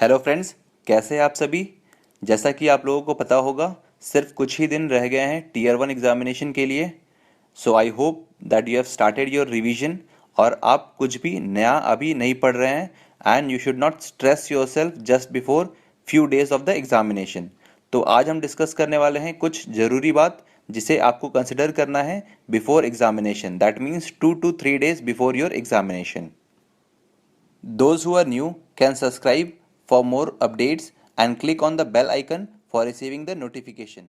Hello friends, कैसे हैं आप सभी। जैसा कि आप लोगों को पता होगा, सिर्फ कुछ ही दिन रह गए हैं टीयर वन एग्जामिनेशन के लिए। So I hope that you have started your revision और आप कुछ भी नया अभी नहीं पढ़ रहे हैं। And you should not stress your self just before few days of the examination. तो आज हम डिस्कस करने वाले हैं कुछ ज़रूरी बात जिसे आपको कंसिडर करना है before examination, that means 2 to 3 days before your examination. Those who are new can subscribe for more updates and click on the bell icon for receiving the notification.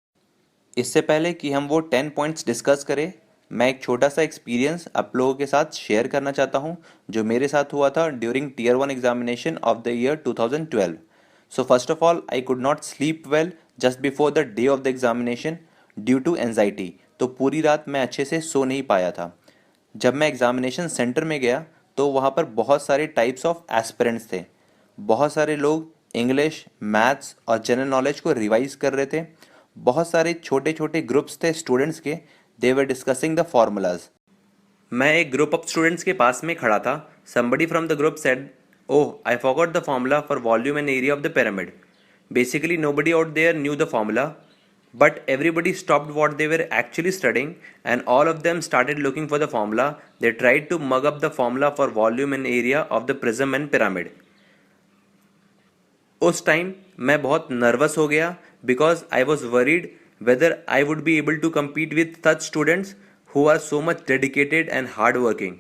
इससे पहले कि हम वो 10 पॉइंट्स डिस्कस करें, मैं एक छोटा सा एक्सपीरियंस आप लोगों के साथ शेयर करना चाहता हूँ जो मेरे साथ हुआ था during tier one examination of the year 2012। So first of all, I could not sleep well just before the day of the examination due to anxiety. तो पूरी रात मैं अच्छे से सो नहीं पाया था। जब मैं एग्जामिनेशन सेंटर में गया तो वहाँ पर बहुत सारे टाइप्स ऑफ एस्पिरेंट्स थे। बहुत सारे लोग इंग्लिश, मैथ्स और जनरल नॉलेज को रिवाइज कर रहे थे। बहुत सारे छोटे छोटे ग्रुप्स थे स्टूडेंट्स के, दे वर डिस्कसिंग द फॉर्मूलाज। मैं एक ग्रुप ऑफ स्टूडेंट्स के पास में खड़ा था। Somebody from the group said, oh I forgot the formula for volume and area of the pyramid. Basically, nobody out there knew the formula, but everybody stopped what they were actually studying and all of them started looking for the formula. They tried to mug up the formula for volume and area of the prism and pyramid. उस time मैं बहुत nervous हो गया because I was worried whether I would be able to compete with such students who are so much dedicated and hard working.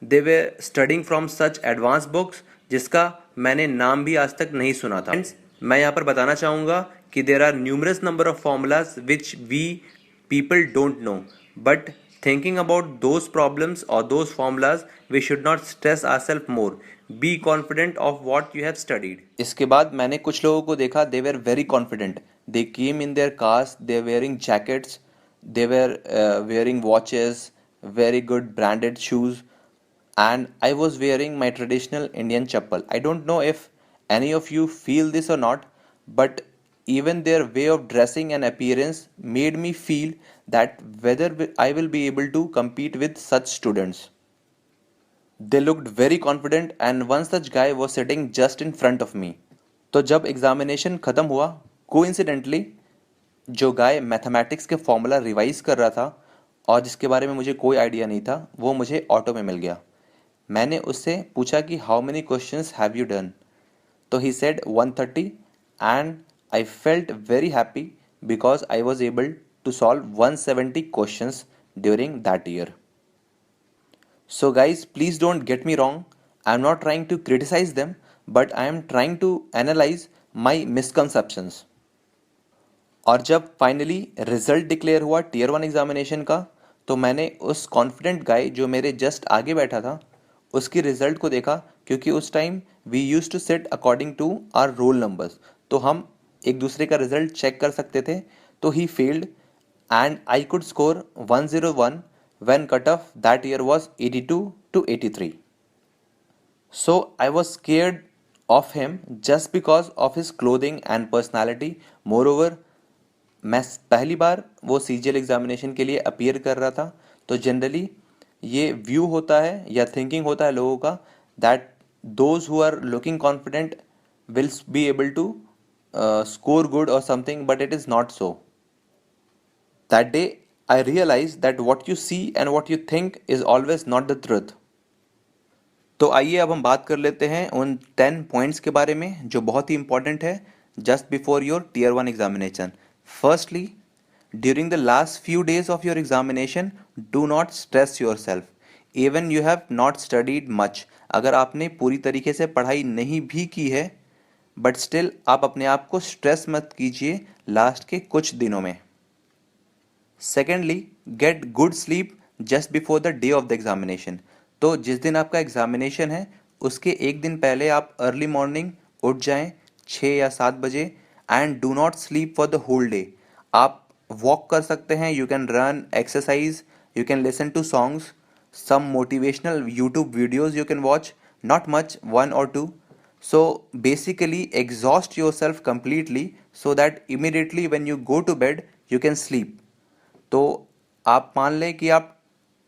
They were studying from such advanced books जिसका मैंने नाम भी आज तक नहीं सुना था। Friends, मैं यहाँ पर बताना चाहूँगा कि there are numerous number of formulas which we people don't know, but thinking about those problems or those formulas, we should not stress ourselves more. Be confident of what you have studied. इसके बाद मैंने कुछ लोगों को देखा, they were very confident. They came in their cars, they were wearing jackets, they were wearing watches, very good branded shoes, and I was wearing my traditional Indian chappal. I don't know if any of you feel this or not, but even their way of dressing and appearance made me feel that whether I will be able to compete with such students. They looked very confident and one such guy was sitting just in front of me. तो जब examination ख़त्म हुआ, coincidentally जो गाय mathematics के formula revise कर रहा था और जिसके बारे में मुझे कोई आइडिया नहीं था, वो मुझे ऑटो में मिल गया। मैंने उससे पूछा कि how many questions have you done. तो he said 130 and I felt very happy because I was able to solve 170 questions during that year. So guys, please don't get me wrong. I'm not trying to criticize them, but I am trying to analyze my misconceptions. और जब finally result declare हुआ tier one examination का, तो मैंने उस confident गाय जो मेरे just आगे बैठा था उसकी रिजल्ट को देखा, क्योंकि उस time we use to set according to our roll numbers, तो हम एक दूसरे का रिजल्ट चेक कर सकते थे। तो he failed and I could score 101 when cutoff that year was 82 to 83. So I was scared of him just because of his clothing and personality. Moreover, मैं पहली बार वो CGL एग्जामिनेशन के लिए अपीयर कर रहा था, तो जनरली ये व्यू होता है या थिंकिंग होता है लोगों का that those who are looking confident will be able to score good और something, but it is not so. That day, I realized that what you see and what you think is always not the truth. तो आइए अब हम बात कर लेते हैं उन 10 पॉइंट्स के बारे में जो बहुत ही इंपॉर्टेंट है just before your tier one examination. Firstly, during the last few days of your examination, do not stress yourself. Even you have not studied much, अगर आपने पूरी तरीके से पढ़ाई नहीं भी की है, बट स्टिल आप अपने आप को स्ट्रेस मत कीजिए लास्ट के कुछ दिनों में. Secondly, get good sleep just before the day of the examination. तो जिस दिन आपका एग्जामिनेशन है उसके एक दिन पहले आप अर्ली मॉर्निंग उठ जाएं 6 या 7 बजे and do not sleep for the whole day. आप वॉक कर सकते हैं, you can run, exercise, you can listen to songs, some motivational YouTube videos you can watch, not much, 1 or 2. So basically exhaust yourself completely so that immediately when you go to bed you can sleep. तो आप मान लें कि आप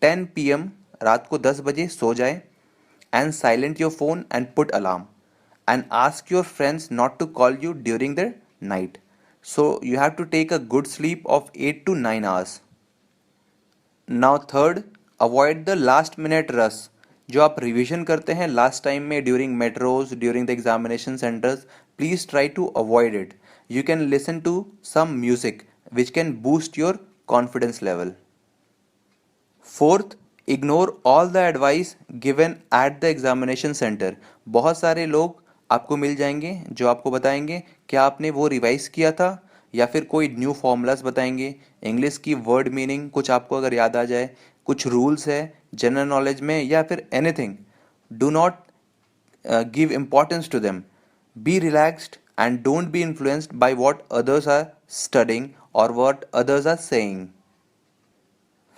10 PM रात को 10 बजे सो जाए and silent your phone and put alarm and ask your friends not to call you during the night. So you have to take a good sleep of 8 to 9 hours. Now third, avoid the last minute rush. जो आप revision करते हैं last time में during metros during the examination centres, please try to avoid it. You can listen to some music which can boost your confidence level. Fourth, ignore all the advice given at the examination centre. बहुत सारे लोग आपको मिल जाएंगे जो आपको बताएंगे क्या आपने वो रिवाइज किया था, या फिर कोई न्यू फॉर्मूलाज बताएंगे, इंग्लिश की वर्ड मीनिंग कुछ आपको अगर याद आ जाए, कुछ रूल्स है जनरल नॉलेज में, या फिर anything. Do not give importance to them. Be relaxed and don't be influenced by what others are studying और what others are saying.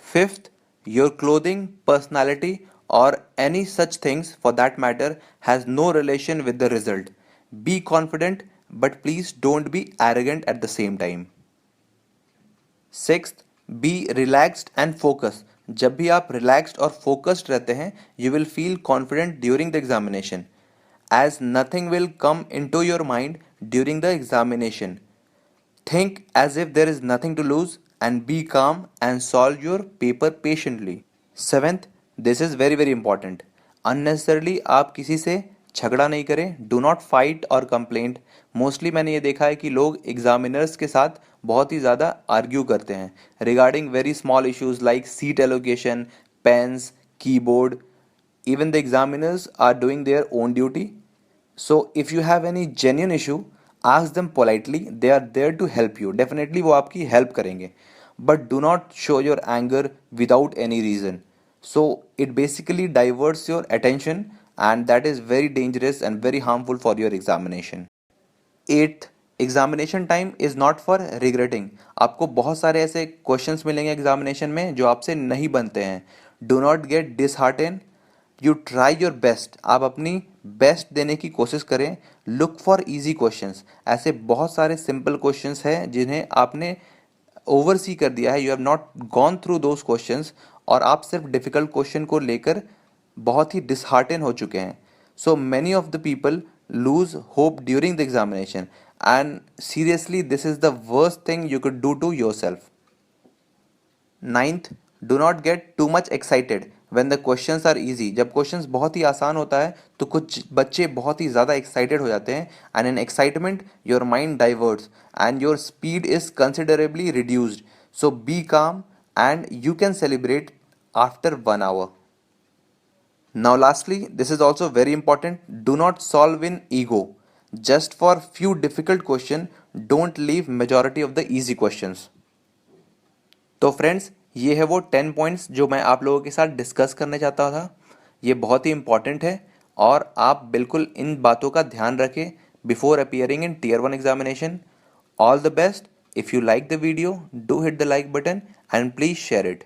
Fifth, your clothing, personality, or any such things for that matter has no relation with the result. Be confident, but please don't be arrogant at the same time. Sixth, be relaxed and focused. जब भी आप relaxed और focused रहते हैं, you will feel confident during the examination, as nothing will come into your mind during the examination. Think as if there is nothing to lose and be calm and solve your paper patiently. Seventh, this is very very important. Unnecessarily आप किसी से झगड़ा नहीं करें. Do not fight और complaint. Mostly मैंने ये देखा है कि लोग एग्जामिनर्स के साथ बहुत ही ज़्यादा आर्ग्यू करते हैं regarding very small issues like seat allocation, pens, keyboard. Even the examiners are doing their own duty. So if you have any genuine issue, ask them politely. They are there to help you. Definitely वो आपकी help करेंगे. But do not show your anger without any reason. So it basically diverts your attention, and that is very dangerous and very harmful for your examination. Eighth, examination time is not for regretting. आपको बहुत सारे ऐसे questions मिलेंगे examination में जो आपसे नहीं बनते हैं. Do not get dishearten. You try your best. आप अपनी बेस्ट देने की कोशिश करें. Look for easy questions. ऐसे बहुत सारे सिंपल क्वेश्चंस हैं जिन्हें आपने ओवरसी कर दिया है. You have not gone through those questions, और आप सिर्फ डिफिकल्ट क्वेश्चन को लेकर बहुत ही डिसहार्टन हो चुके हैं. So many of the people lose hope during the examination, and seriously this is the worst thing you could do to yourself. Ninth, do not get too much excited when the questions are easy. जब questions बहुत ही आसान होता है तो कुछ बच्चे बहुत ही ज़्यादा excited हो जाते हैं, and in excitement your mind diverts and your speed is considerably reduced. So be calm and you can celebrate after 1 hour. Now lastly, this is also very important. Do not solve in ego. Just for few difficult question, don't leave majority of the easy questions. तो friends, ये है वो 10 points जो मैं आप लोगों के साथ डिस्कस करने चाहता था. ये बहुत ही इंपॉर्टेंट है और आप बिल्कुल इन बातों का ध्यान रखें before appearing in tier 1 examination. All the best. If you like the video, do hit the like button and please share it.